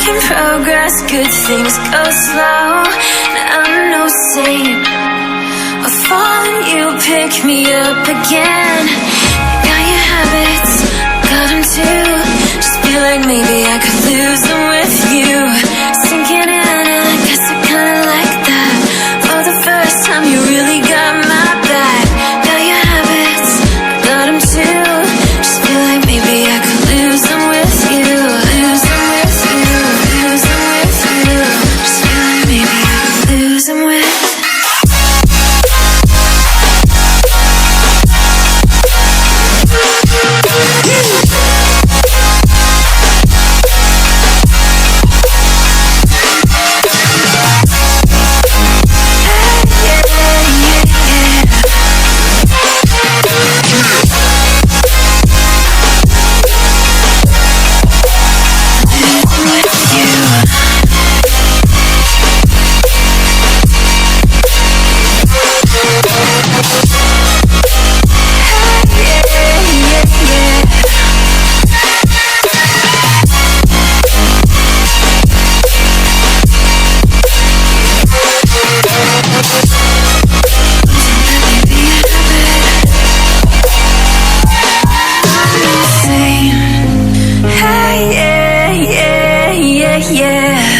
in progress, good things go slow. And I'm no saint, I fall and you pick me up again. Got your habits, got them too. Just feel like maybe I could lose them with you. Sinking in, and I guess I kinda like that. For the first time you really got my back. Got your habits, got them too. Just feel like maybe I could lose them with you. Lose them with you, lose them with you. Just feel like maybe I could lose them with you. Yeah.